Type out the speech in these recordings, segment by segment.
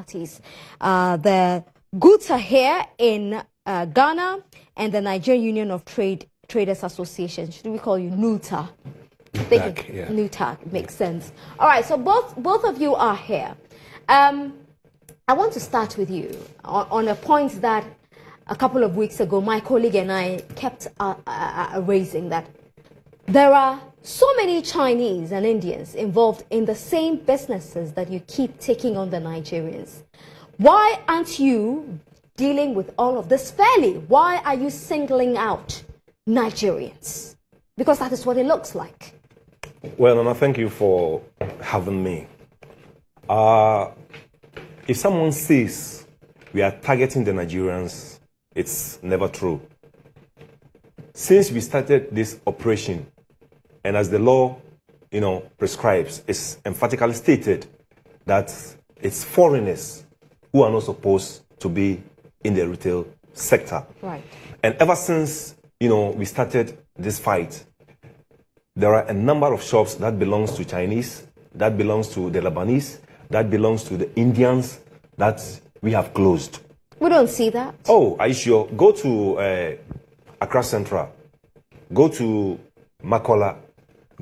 parties. The GUTA here in Ghana and the Nigerian Union of Traders Association. Should we call you NUTA? NUTA makes sense. All right, so both of you are here. I want to start with you on a point that a couple of weeks ago my colleague and I kept raising, that there are so many Chinese and Indians involved in the same businesses that you keep taking on the Nigerians. Why aren't you dealing with all of this fairly? Why are you singling out Nigerians? Because that is what it looks like. Well, Nana, thank you for having me. If someone says we are targeting the Nigerians, it's never true. Since we started this operation, and as the law, prescribes, it's emphatically stated that it's foreigners who are not supposed to be in the retail sector. Right. And ever since, we started this fight, there are a number of shops that belongs to Chinese, that belongs to the Lebanese, that belongs to the Indians that we have closed. We don't see that. Oh, are you sure? Go to Accra Central, go to Makola,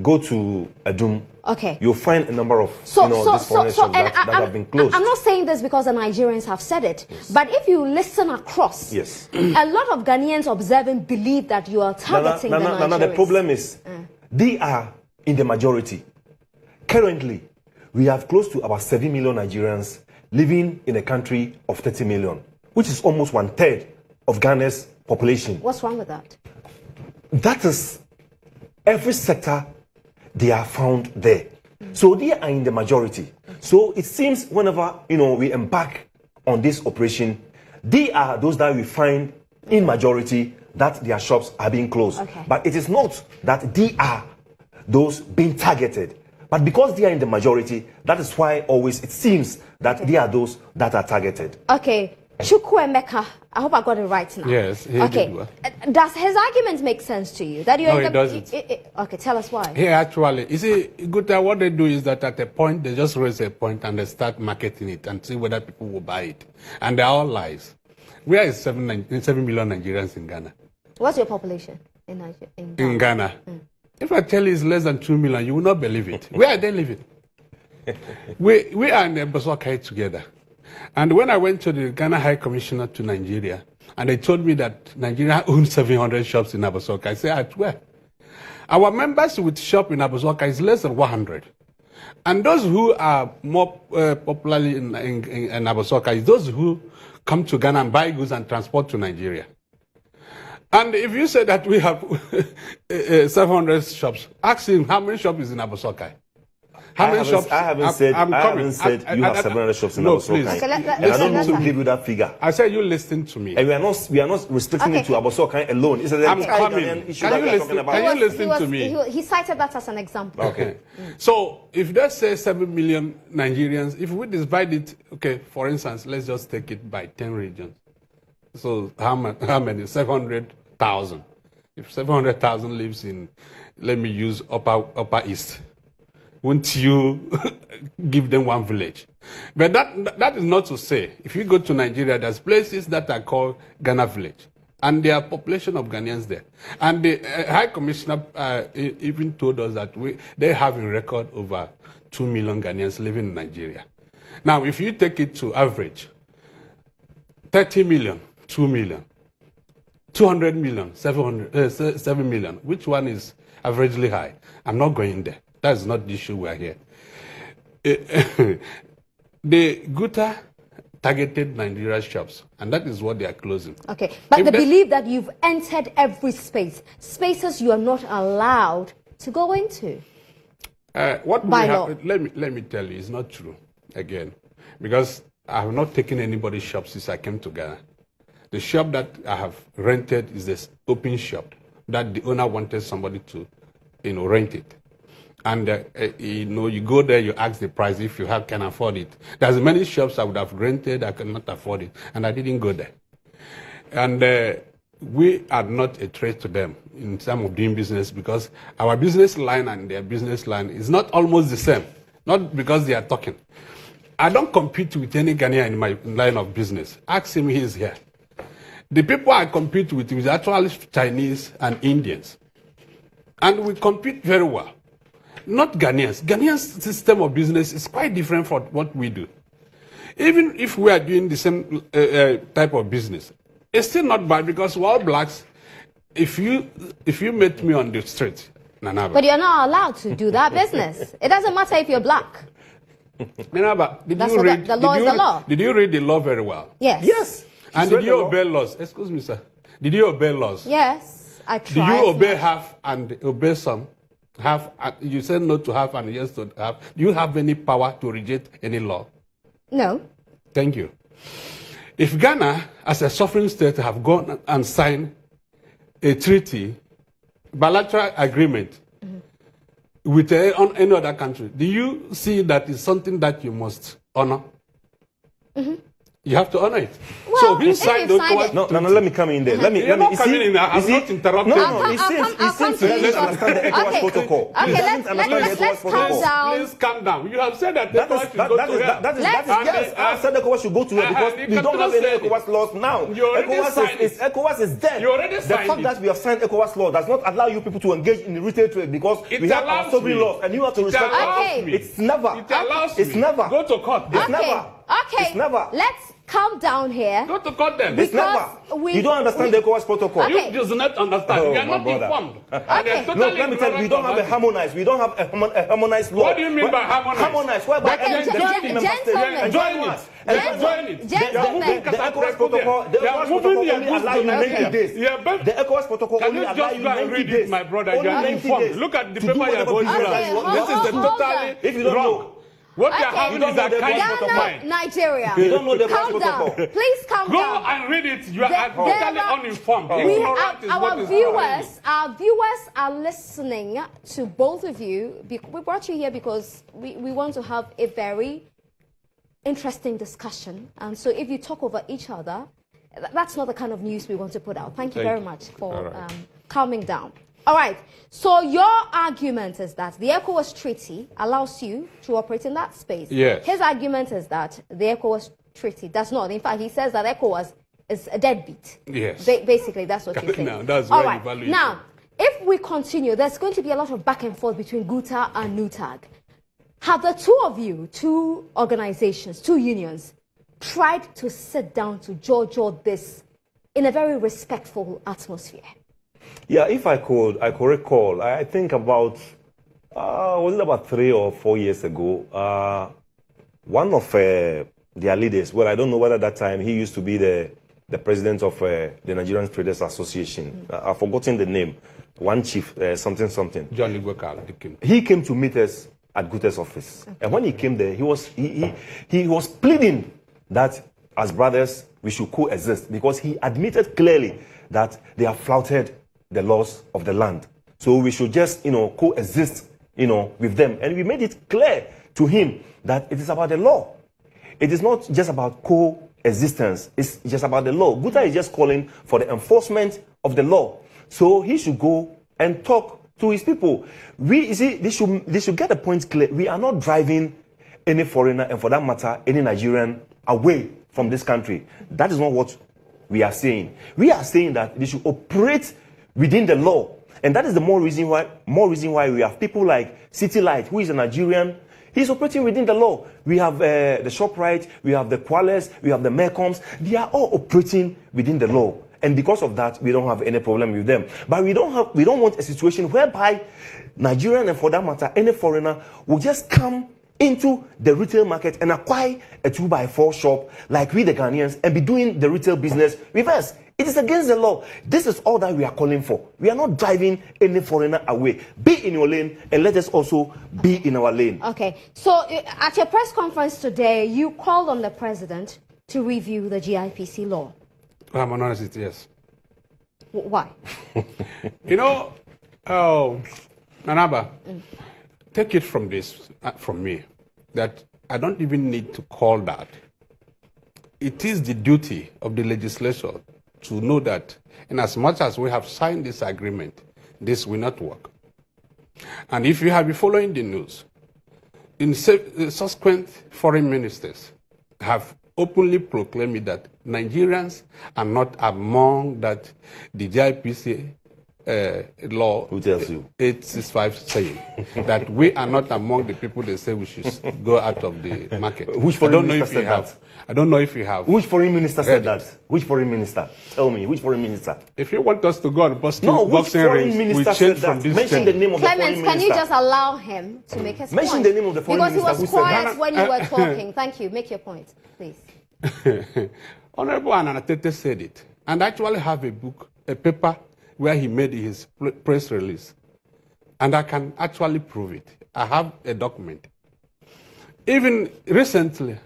go to Adum. Okay. You'll find a number of these foreign shops that have been closed. I'm not saying this because the Nigerians have said it, yes. But if you listen across, yes, a lot of Ghanaians observing believe that you are targeting the Nigerians. The problem is they are in the majority. Currently, we have close to about 7 million Nigerians living in a country of 30 million, which is almost 1/3 of Ghana's population. What's wrong with that? That is every sector. They are found there. So they are in the majority. So it seems whenever, we embark on this operation, they are those that we find in majority that their shops are being closed. Okay. But it is not that they are those being targeted. But because they are in the majority, that is why always it seems that they are those that are targeted. Okay. Chukwuemeka, I hope I got it right now. Yes. Okay. Does his argument make sense to you? That No, it doesn't. Okay, tell us why. Yeah, actually, you see, GUTA, what they do is that at a point, they just raise a point and they start marketing it and see whether people will buy it. And they're all lies. We are 7 million Nigerians in Ghana. What's your population in Nigeria? In Ghana. If I tell you it's less than 2 million, you will not believe it. Where are they living? we are in the Bosokai together. And when I went to the Ghana High Commissioner to Nigeria, and they told me that Nigeria owns 700 shops in Abosoka, I said, at where? Our members with shop in Abosoka is less than 100. And those who are more popularly in Abosoka is those who come to Ghana and buy goods and transport to Nigeria. And if you say that we have 700 shops, ask him how many shops is in Abosoka. How many shops? I haven't said you have 700 shops in Abosokai. Okay, and I don't want to give you that figure. I said you listen to me. And we are not restricting it to Abosokai alone. It's an entire issue that we are talking about. Can you listen to me? He cited that as an example. Okay. So if they say 7 million Nigerians, if we divide it, okay, for instance, let's just take it by 10 regions. So how many? 700,000. If 700,000 lives in, let me use Upper East. Won't you give them one village? But that is not to say, if you go to Nigeria, there's places that are called Ghana Village. And there are population of Ghanaians there. And the High Commissioner even told us that they have in record over 2 million Ghanaians living in Nigeria. Now, if you take it to average, 30 million, 2 million, 200 million, 7 million, which one is averagely high? I'm not going there. That's not the issue we are here. The GUTA targeted Nigeria shops, and that is what they are closing. Okay, but they believe that you've entered every spaces you are not allowed to go into. Let me tell you, it's not true, again, because I have not taken anybody's shop since I came to Ghana. The shop that I have rented is this open shop that the owner wanted somebody to, rent it. And, you go there, you ask the price if you can afford it. There's many shops I would have rented, I cannot afford it, and I didn't go there. And we are not a threat to them in terms of doing business because our business line and their business line is not almost the same, not because they are talking. I don't compete with any Ghanaian in my line of business. Ask him, he's here. The people I compete with is actually Chinese and Indians. And we compete very well. Not Ghanaians. Ghanaians' system of business is quite different from what we do. Even if we are doing the same type of business, it's still not bad because we're all blacks. If you met me on the street, Nanaba. But you're not allowed to do that business. It doesn't matter if you're black. Nanaba, That's what the law is the law. Did you read the law very well? Yes. Yes. And did you obey laws? Excuse me, sir. Did you obey laws? Yes, I tried. Did you obey half and obey some? Half, you said no to half and yes to half. Do you have any power to reject any law? No. Thank you. If Ghana, as a sovereign state, have gone and signed a treaty, bilateral agreement with any other country, do you see that is something that you must honor? You have to honor it. Well, so he if signed you the signed it- No, let me come in there. Let me. You're not coming in. I'm I'm not interrupting. No, I'll it come seems to he you. doesn't understand the ECOWAS Okay. protocol. Okay, He doesn't understand the let's ECOWAS calm protocol. down. Please calm down. You have said that That ECOWAS is, should go to her. yes. I said ECOWAS should go to her because you we don't have said any it. ECOWAS laws now. You already signed it. ECOWAS is dead. You already The signed fact it. that we have signed ECOWAS law does not allow you people to engage in the retail trade because It we have our allows sovereign me. laws and you have to It respect allows Okay. them. me. It's never. It allows It's me. never. Go to court. It's never. Okay. It's never. Let's calm down here. Go to court then. It's Because never. You don't understand the ECOWAS protocol. Okay. You do not understand. Oh, you are my not brother. informed. Okay. And they're No, totally let me tell you, we don't have a ignorant harmonized. We don't have a harmonized law. What do you mean by harmonized? Harmonized. Whereby Okay, every gentlemen. member state enjoy us. Join it. Gentlemen. The ECOWAS protocol, the ECOWAS protocol only allow you 90 days. Yeah, but The ECOWAS protocol can only you allow just you go and 90 read days. it, my brother? Only You are 90 informed. days Look at the to do paper you are whatever going business through. Okay, hold This is on, a hold totally on. If you don't wrong. know. What you Okay. are having You don't is know a the kind ECOWAS of Ghana, mind. Nigeria. You don't know the Calm ECOWAS down. protocol. Please calm Go down. and read it. You are There totally are- uninformed. We Ignorant have, is what our is viewers are listening to both of you. We brought you here because we want to have a very interesting discussion. And so if you talk over each other, that's not the kind of news we want to put out. Thank you very much for calming down. All right. So your argument is that the ECOWAS Treaty allows you to operate in that space. Yes. His argument is that the ECOWAS Treaty does not. In fact, he says that ECOWAS is a deadbeat. Yes. Basically, that's what he's saying. Now, that's All where right. you value it. Now, if we continue, there's going to be a lot of back and forth between GUTA and NUTAG. Have the two of you, two organizations, two unions, tried to sit down to judge this in a very respectful atmosphere? Yeah, if I could recall, I think about, was it about 3 or 4 years ago, one of their leaders, well, I don't know whether that time he used to be the president of the Nigerian Traders Association. I've forgotten the name. One chief, something. John Igwekal. He came to meet us at GUTA's office. And when he came there, he was pleading that as brothers, we should coexist because he admitted clearly that they have flouted the laws of the land. So we should just, coexist, with them. And we made it clear to him that it is about the law. It is not just about coexistence. It's just about the law. GUTA is just calling for the enforcement of the law. So he should go and talk to his people. They should get the point clear. We are not driving any foreigner, and for that matter, any Nigerian away from this country. That is not what we are saying. We are saying that they should operate within the law. And that is the more reason why we have people like City Light, who is a Nigerian. He's operating within the law. We have the ShopRite, we have the Quales, we have the Mercoms. They are all operating within the law. And because of that, we don't have any problem with them. But we don't want a situation whereby Nigerian, and for that matter, any foreigner will just come into the retail market and acquire a 2x4 shop like we the Ghanaians and be doing the retail business with us. It is against the law. This is all that we are calling for. We are not driving any foreigner away. Be in your lane and let us also be in our lane. Okay. So at your press conference today, you called on the president to review the GIPC law. I'm honest, yes. Why? Nanaba, take it from me, that I don't even need to call that. It is the duty of the legislature to know that, in as much as we have signed this agreement, this will not work. And if you have been following the news, subsequent foreign ministers have openly proclaimed that Nigerians are not among that the GIPC law. Who tells you? 865 saying that we are not among the people they say we should go out of the market. Which foreign minister said that? I don't know if you have. Which foreign minister said that? Which foreign minister? Tell me, which foreign minister? If you want us to go on boxing foreign rings, we minister change said from that? this Mention the name of the foreign Clemens, minister. can you just allow him to make his Mention point? the name of the foreign because minister he was who said quiet that. when you were talking. Thank you. Make your point, please. Honorable Ananatete said it, and I actually have a book, a paper, where he made his press release. And I can actually prove it. I have a document. Even recently,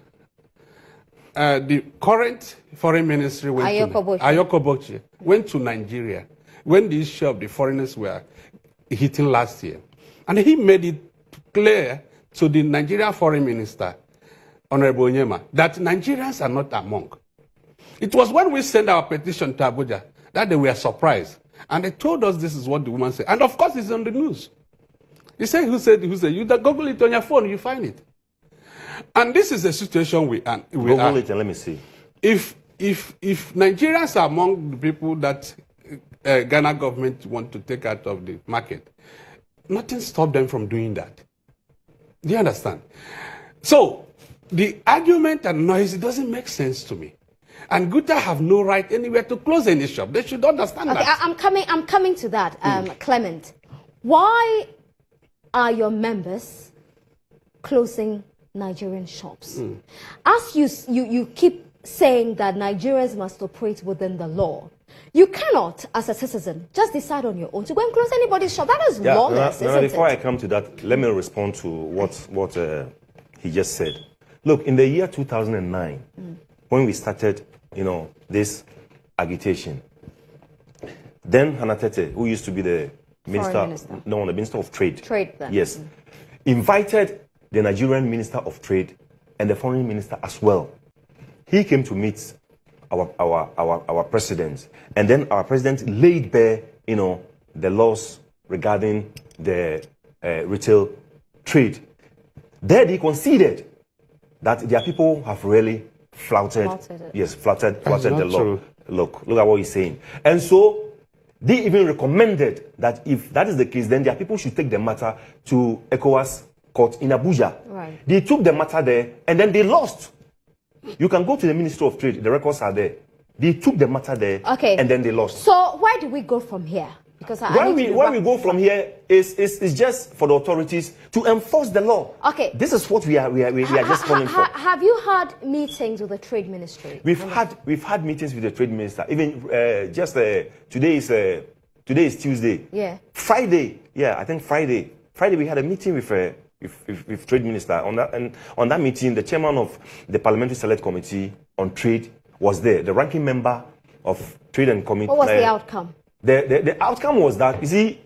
the current foreign ministry Ayoko Bochie went to Nigeria when the issue of the foreigners were hitting last year. And he made it clear to the Nigerian foreign minister, Honorable Onyema, that Nigerians are not among. It was when we sent our petition to Abuja that they were surprised. And they told us this is what the woman said. And of course, it's on the news. He said, who said? You Google it on your phone, you find it. And this is the situation we are. Google it and let me see. If Nigerians are among the people that Ghana government want to take out of the market, nothing stopped them from doing that. Do you understand? So, the argument and noise, it doesn't make sense to me. And GUTA have no right anywhere to close any shop. They should understand that. I'm coming to that, Clement. Why are your members closing Nigerian shops? As you keep saying that Nigerians must operate within the law, you cannot, as a citizen, just decide on your own to go and close anybody's shop. That is lawless, isn't before it? I come to that, let me respond to what he just said. Look, in the year 2009, when we started, this agitation, then Hanatete, who used to be the minister, the Minister of Trade, then. Yes, invited the Nigerian Minister of Trade and the Foreign Minister as well. He came to meet our president, and then our president laid bare, the laws regarding the retail trade. There he conceded that their people have really flouted the law. True. Look at what he's saying. And so they even recommended that if that is the case, then their people should take the matter to ECOWAS court in Abuja. Right. They took the matter there and then they lost. You can go to the Ministry of Trade, the records are there. They took the matter there and then they lost. So where do we go from here? Because where we go from here is just for the authorities to enforce the law. Okay. This is what we are just calling for. Have you had meetings with the Trade Ministry? We've had meetings with the Trade Minister. Even today is Tuesday. Yeah. Friday, I think Friday we had a meeting with Trade Minister. On that meeting, the chairman of the Parliamentary Select Committee on Trade was there. The ranking member of Trade and Committee. What was the outcome? The outcome was that, you see,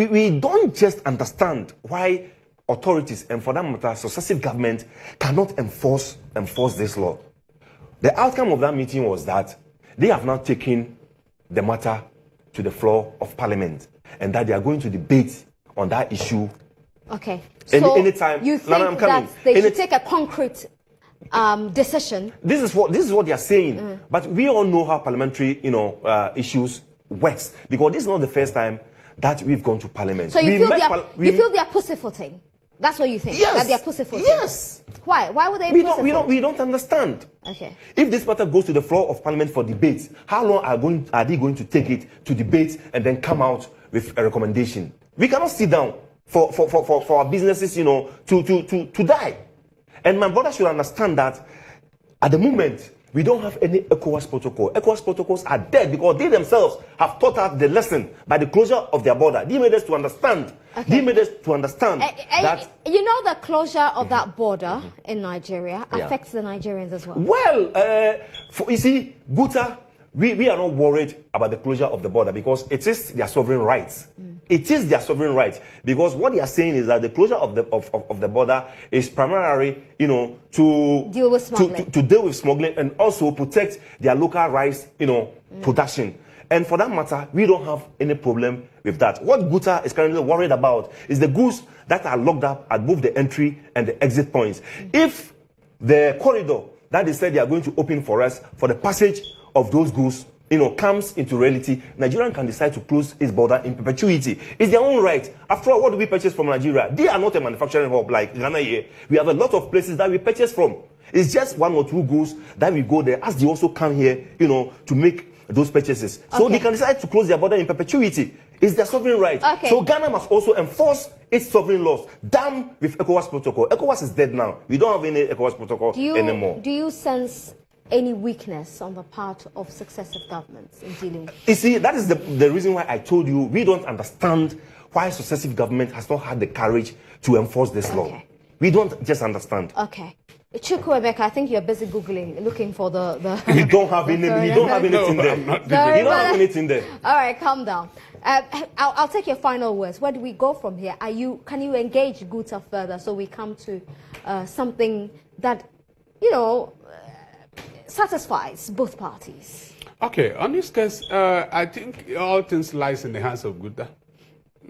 we don't just understand why authorities, and for that matter, successive government, cannot enforce this law. The outcome of that meeting was that they have now taken the matter to the floor of Parliament, and that they are going to debate on that issue. Okay. So anytime. You think that they should take a concrete decision? This is what they are saying. But we all know how parliamentary, issues works, because this is not the first time that we've gone to Parliament. So you feel they are pussyfooting? That's what you think? Yes. That they are pussyfooting? Yes. Why? Why would they pussyfoot? We don't understand. Okay. If this matter goes to the floor of Parliament for debate, how long are they going to take it to debate and then come out with a recommendation? We cannot sit down for our businesses, to die. And my brother should understand that at the moment, we don't have any ECOWAS protocol. ECOWAS protocols are dead because they themselves have taught us the lesson by the closure of their border. They made us to understand. Okay. They made us to understand that... the closure of that border in Nigeria affects the Nigerians as well. Well, you see, GUTA, we are not worried about the closure of the border because it is their sovereign rights. It is their sovereign rights, because what they are saying is that the closure of the border is primarily, to deal with smuggling, to deal with smuggling and also protect their local rice, production. And for that matter, we don't have any problem with that. What GUTA is currently worried about is the goods that are locked up at both the entry and the exit points. If the corridor that they said they are going to open for us for the passage of those goods, comes into reality, Nigeria can decide to close its border in perpetuity. It's their own right. After all, what do we purchase from Nigeria? They are not a manufacturing hub like Ghana here. We have a lot of places that we purchase from. It's just 1 or 2 goods that we go there as they also come here, to make those purchases. So they can decide to close their border in perpetuity. It's their sovereign right. So Ghana must also enforce its sovereign laws. Damn with ECOWAS protocol. ECOWAS is dead now. We don't have any ECOWAS protocol anymore. Do you sense any weakness on the part of successive governments in dealing with? You see, that is the reason why I told you we don't understand why successive government has not had the courage to enforce this law. We don't just understand. Okay. Chukwuemeka, I think you're busy Googling, looking for the You don't have anything. You don't have anything there. You don't have anything there. All right, calm down. I'll take your final words. Where do we go from here? Can you engage GUTA further so we come to something that, satisfies both parties? Okay, on this case, I think all things lies in the hands of GUTA.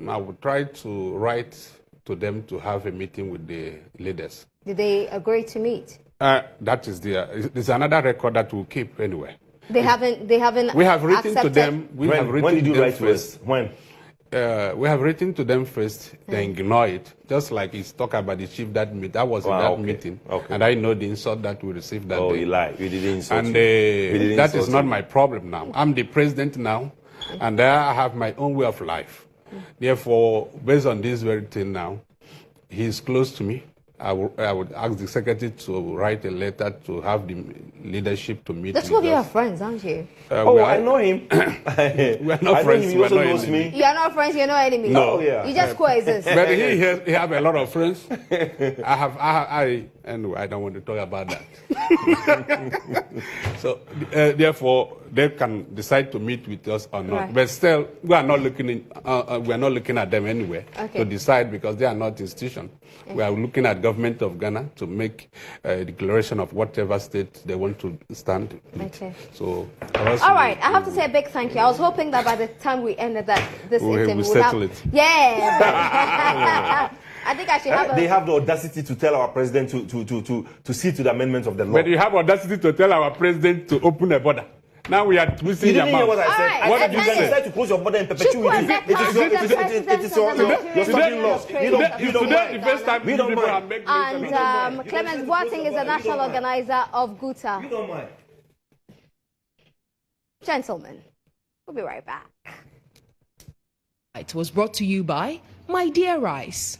I will try to write to them to have a meeting with the leaders. Did they agree to meet? That is there's another record that we'll keep anyway. They haven't. We have written accepted. to them. When did you write first? When? We have written to them first, they ignore it. Just like he's talking about the chief that meet. That was in that meeting. And I know the insult that we received that day. Oh, you lied. We didn't insult and you. That is not my problem now. I'm the president now, and there I have my own way of life. Therefore, based on this very thing now, he's close to me. I would ask the secretary to write a letter to have the leadership to meet. That's what you are friends, aren't you? I know him. We're not friends. He also knows me. You are not friends. You're not enemies. No. Oh, yeah. You just coexist. But he have a lot of friends. Anyway, I don't want to talk about that. So therefore, they can decide to meet with us or not. Right. But still, we are not looking at them anyway to decide, because they are not institution. We are looking at government of Ghana to make a declaration of whatever state they want to stand with. So, all right, I have to say a big thank you. I was hoping that by the time we ended this we would settle it. Yeah. I think I should have. They have the audacity to tell our president to see to the amendments of the law. But you have audacity to tell our president to open a border. Now we are twisting your mouth. You didn't hear what I said. Right, What did you guys decide to close your border in perpetuity? It is your sovereign laws. We don't mind. The first time we don't mind. And Clement Boateng is the national organizer of GUTA. We don't mind. Gentlemen, we'll be right back. It was brought to you by My Dear Rice.